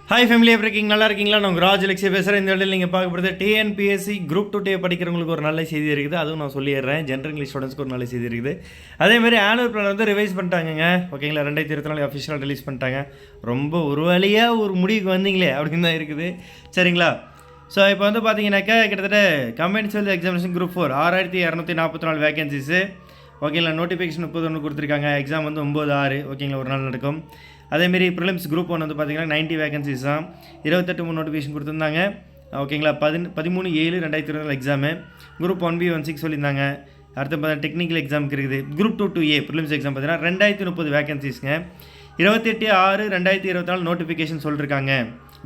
Hi family எப்படி இருக்கீங்க? நல்லா இருக்கீங்களா? நான் ராஜ் லட்சிய பேசுகிறேன். இந்த இடத்துல நீங்கள் பார்க்க போகிறது டிஎன்பிஎஸ்சி குரூப் 2 படிக்கிறவங்களுக்கு ஒரு நல்ல செய்தி இருக்குது. அதுவும் நான் சொல்லிடுறேன். ஜென்ரல் இங்கிலீஷ் ஸ்டூடெண்ட்ஸ்க்கு ஒரு நல்ல செய்தி இருக்குது. அதேமாதிரி ஆனுவல் பிளான் வந்து ரிவைஸ் பண்ணிட்டாங்க. ஓகேங்களா? 2024 அஃபிஷியலாக ரிலீஸ் பண்ணிட்டாங்க. ரொம்ப ஒரு வழியாக ஒரு முடிவுக்கு வந்தீங்களே அப்படின்னு தான் இருக்குது. சரிங்களா? ஸோ இப்போ வந்து பார்த்தீங்கன்னாக்கா கிட்டத்தட்ட combined civil examination group 4 6244 vacancies. ஓகேங்களா? நோட்டிஃபிகேஷன் 31 கொடுத்துருக்காங்க. எக்ஸாம் வந்து 9/6 ஓகேங்களா ஒரு நாள் நடக்கும். அதேமாரி ப்ரிலிம்ஸ் குரூப் 1 வந்து பார்த்தீங்கன்னா 90 வேகன்சிஸ் தான். 28 நோட்டிஃபிகேஷன் கொடுத்துருந்தாங்க. ஓகேங்களா? 13/7/2024 எக்ஸாமு. குரூப் 1B 16 சொல்லியிருந்தாங்க. அடுத்து பார்த்தா டெக்னிக்கல் எக்ஸாமுக்கு இருக்குது. குரூப் 2A ப்ரிலிம்ஸ் எக்ஸாம் பார்த்தீங்கன்னா 2030 வேகன்சிஸ்ங்க. 28/6/2024 நோட்டிஃபிகேஷன் சொல்லியிருக்காங்க.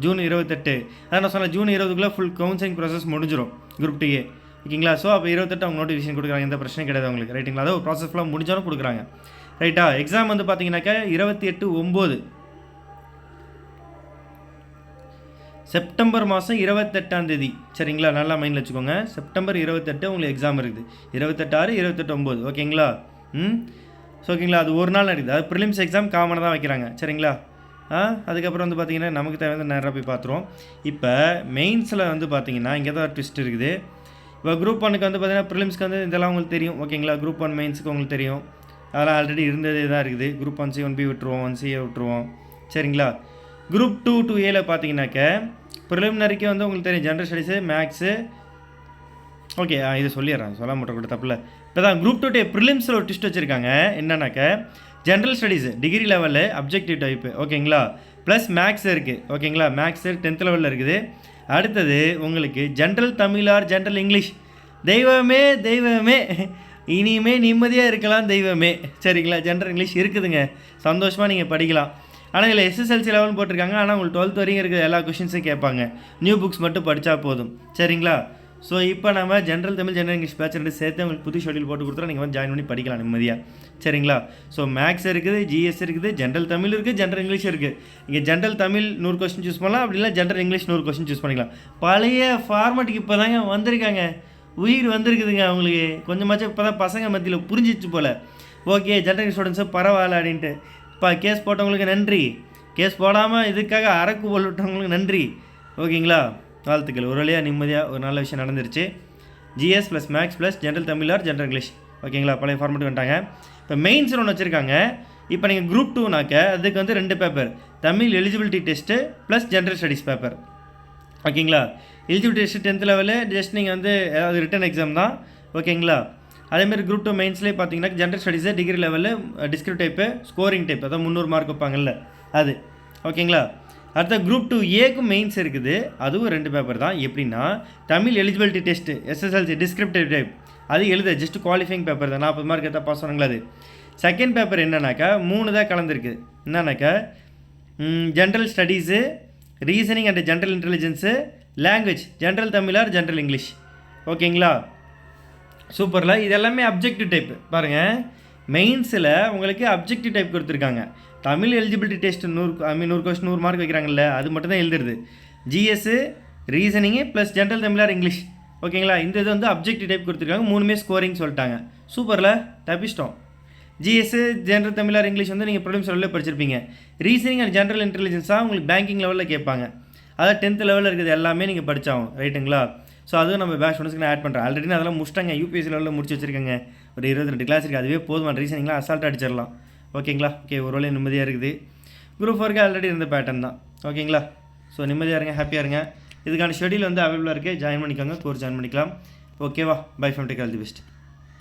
ஜூன் 28. அதான் நான் சொன்னேன், ஜூன் 20க்குள்ளே ஃபுல் கவுன்சிலிங் ப்ராசஸ் முடிஞ்சிடும் குரூப் 2A. ஓகேங்களா? ஸோ அப்போ 28 அவங்க நோட்டிஃபிகேஷன் கொடுக்குறாங்க. எந்த பிரச்சனையும் கிடையாது அவங்களுக்கு. ரைட்டுங்களா? அதாவது ப்ராசஸ் ஃபுல்லாக முடிஞ்சாலும் கொடுக்குறாங்க. ரைட்டா? எக்ஸாம் வந்து பார்த்தீங்கன்னாக்கா 28/9 செப்டம்பர் மாதம் 28 சரிங்களா? நல்லா மைண்டில் வச்சுக்கோங்க. செப்டம்பர் 28 உங்களுக்கு எக்ஸாம் இருக்குது. 28/6 28/9 ஓகேங்களா? ஸோ ஓகேங்களா? அது ஒரு நாள் நடக்குது. அது ப்ரிலிம்ஸ் எக்ஸாம் காமனாக தான் வைக்கிறாங்க. சரிங்களா? அதுக்கப்புறம் வந்து பார்த்திங்கன்னா நமக்கு தேவையான நேராக போய் பார்த்துருவோம். இப்போ மெயின்ஸில் வந்து பார்த்திங்கன்னா இங்கே தான் ட்விஸ்ட் இருக்குது. இப்போ குரூப் 1க்கு வந்து பார்த்திங்கன்னா ப்ரிலிம்ஸ்க்கு வந்து இதெல்லாம் உங்களுக்கு தெரியும். ஓகேங்களா? குரூப் 1 மெயின்ஸுக்கு உங்களுக்கு தெரியும். அதெல்லாம் ஆல்ரெடி இருந்ததே தான் இருக்குது. குரூப் 1C 1B விட்டுருவோம், 1CA விட்டுருவோம். சரிங்களா? குரூப் 2A பார்த்தீங்கன்னாக்க ப்ரிலிமினரிக்கு வந்து உங்களுக்கு தெரியும் ஜென்ரல் ஸ்டடீஸு, மேக்ஸு. ஓகே இது சொல்லிடுறேன், சொல்ல மாட்டோம் கூட தப்பில்ல. இப்போ தான் குரூப் 2A ப்ரிலிம்ஸில் ஒரு ட்விஸ்ட் வச்சுருக்காங்க. என்னன்னாக்க ஜென்ரல் ஸ்டடீஸு டிகிரி லெவலில் அப்ஜெக்டிவ் டைப்பு ஓகேங்களா, ப்ளஸ் மேக்ஸ் இருக்குது. ஓகேங்களா? மேக்ஸு 10th லெவலில் இருக்குது. அடுத்தது உங்களுக்கு general Tamil or general English. தெய்வமே தெய்வமே, இனிமே நிம்மதியாக இருக்கலாம் தெய்வமே. சரிங்களா? ஜென்ரல் இங்கிலீஷ் இருக்குதுங்க, சந்தோஷமாக நீங்கள் படிக்கலாம். ஆனால் இதில் SSLC லெவல்னு போட்டிருக்காங்க. ஆனால் உங்களுக்கு 12th வரைக்கும் இருக்கிற எல்லா கொஷின்ஸும் கேட்பாங்க. நியூ புக்ஸ் மட்டும் படித்தா போதும். சரிங்களா? ஸோ இப்போ நம்ம general Tamil general English batch ரெண்டு சேர்த்து உங்களுக்கு புது ஷெடியூல் போட்டு கொடுத்துறோம். நீங்கள் வந்து ஜாயின் பண்ணி படிக்கலாம் நிம்மதியாக. சரிங்களா? ஸோ மேக்ஸ் இருக்குது, ஜிஎஸ் இருக்குது, ஜென்ரல் தமிழ் இருக்குது, ஜென்ரல் இங்கிலீஷ் இருக்குது. இங்கே ஜென்ரல் தமிழ் 100 கொஸ்டின் சூஸ் பண்ணலாம். அப்படி இல்லை ஜென்ரல் இங்கிலீஷ் 100 கொஸ்டின் சூஸ் பண்ணிக்கலாம். பழைய ஃபார்மேட்டுக்கு இப்போ தாங்க வந்திருக்காங்க. உயிர் வந்திருக்குதுங்க அவங்களுக்கு. கொஞ்சமாச்சும் இப்போ தான் பசங்க மத்தியில் புரிஞ்சிச்சு போல். ஓகே ஜென்ரல் ஸ்டூடெண்ட்ஸு பரவாயில்ல அப்படின்ட்டு. இப்போ கேஸ் போட்டவங்களுக்கு நன்றி, கேஸ் போடாமல் இதுக்காக அரக்கு போல் விட்டவங்களுக்கு நன்றி. ஓகேங்களா? வாழ்த்துக்கள். ஒரு வழியாக நிம்மதியாக ஒரு நல்ல விஷயம் நடந்துருச்சு. GS plus maths plus general Tamil or general English. ஓகேங்களா? பழைய ஃபார்மேட்டு வந்துட்டாங்க. இப்போ மெயின்ஸ் ஒன்று வச்சுருக்காங்க. இப்போ நீங்கள் குரூப் 2னாக்க அதுக்கு வந்து 2 paper, Tamil eligibility test plus general studies paper. ஓகேங்களா? Eligibility test 10th level just நீங்கள் வந்து அது ரிட்டன் எக்ஸாம் தான். ஓகேங்களா? அதேமாதிரி குரூப் 2 மெயின்ஸ்லேயே பார்த்தீங்கன்னா ஜென்ரல் ஸ்டடீஸு டிகிரி லெவலில் டிஸ்கிரிப்ட் டைப்பு, ஸ்கோரிங் டைப், அதான் 300 மார்க் வைப்பாங்கல்ல அது. ஓகேங்களா? அடுத்த குரூப் 2Aக்கு மெயின்ஸ் இருக்குது. அதுவும் 2 பேப்பர் தான். எப்படின்னா Tamil eligibility test SSLC descriptive type அது எழுத ஜஸ்ட் குவாலிஃபைங் பேப்பர் தான். 40 மார்க் எதாவது பாஸ் பண்ணுங்களா அது. செகண்ட் பேப்பர் என்னன்னாக்கா 3 தான் கலந்துருக்கு. என்னன்னாக்கா general studies, reasoning and general intelligence, language general Tamil or general English. ஓகேங்களா? சூப்பரில். இது எல்லாமே அப்ஜெக்டிவ் டைப்பு. பாருங்கள், மெயின்ஸில் உங்களுக்கு அப்ஜெக்டிவ் டைப் கொடுத்துருக்காங்க. Tamil eligibility test 100 question 100 mark வைக்கிறாங்கல்ல, அது மட்டும் தான் எழுதுறது. GS, reasoning plus general Tamil or English. ஓகேங்களா? இந்த இது வந்து அப்ஜெக்டிவ் டைப் கொடுத்துருக்காங்க. 3மே ஸ்கோரிங் சொல்லிட்டாங்க. சூப்பரில், தப்பிச்சிட்டோம். GS general Tamil or English வந்து நீங்கள் ப்ரிலிம்ஸ் லெவலில் படிச்சிருப்பீங்க. ரீசனிங் அண்ட் ஜென்ரல் இன்டெலிஜென்ஸாக உங்களுக்கு பேங்கிங் லெவலில் கேட்பாங்க. அதாவது 10th லெவலில் இருக்குது எல்லாமே நீங்கள் படித்தாகும். ரைட்டுங்களா? ஸோ அதுவும் நம்ம பேட்ச் ஸ்டூடெண்ட்ஸ்க்கு நான் ஆட் பண்ணுறேன். ஆல்ரெடி நான் அதெல்லாம் முடிச்சிட்டாங்க. UPSC லெவலில் முடிச்சு வச்சுருக்கேங்க. ஒரு 22 கிளாஸ் இருக்குது. அதுவே போதுமான ரீசனிங்லாம் அசால்ட்டாக அடிச்சிடலாம். ஓகேங்களா? ஓகே ஒரு வேலையை நிம்மதியாக இருக்குது. குரூப் 4க்கு ஆல்ரெடி இருந்த பேட்டர்ன் தான். ஓகேங்களா? ஸோ நிம்மதியாக இருங்க, ஹாப்பியாக இருங்க. இதுக்கான ஷெடியூல் வந்து அவைலபிளாக இருக்குது. ஜாயின் பண்ணிக்கோங்க, கோர்ஸ் ஜாயின் பண்ணிக்கலாம். ஓகேவா? By from take all the best.